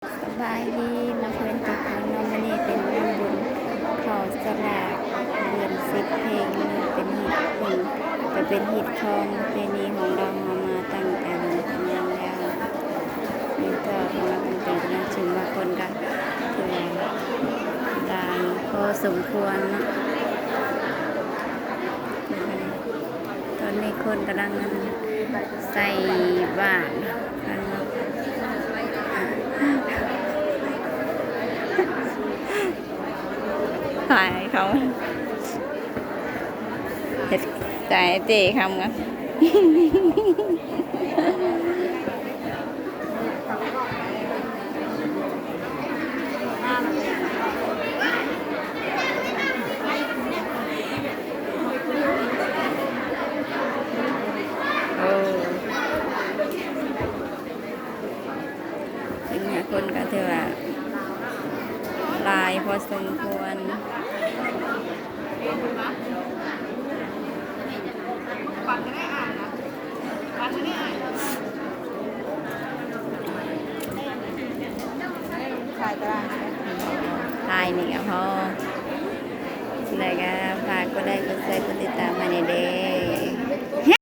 สบายดีมาเพื่อนทุกคนน้องมันนี่เป็นงานบุญขอสลากเดือนสิบเพลงเป็นฮิตหนึ่งจะเป็นฮิตทองเพลงนี้ของเรามาตั้งแต่นานแล้วนี่ก็มาตั้งแต่นั้นถึงว่าคนกันถือว่าดังพอสมควรเนาะตอนนี้คนกำลังใส่บาตรกันเนาะถ่ายเขาเห็ดใจเตะคำกันโอ้ถึงคนก็ถือว่าลายพอสมควรถ่ายนี่ก็พอแล้วก็ฝากก็ได้กดไลค์กดติดตามมาในเด้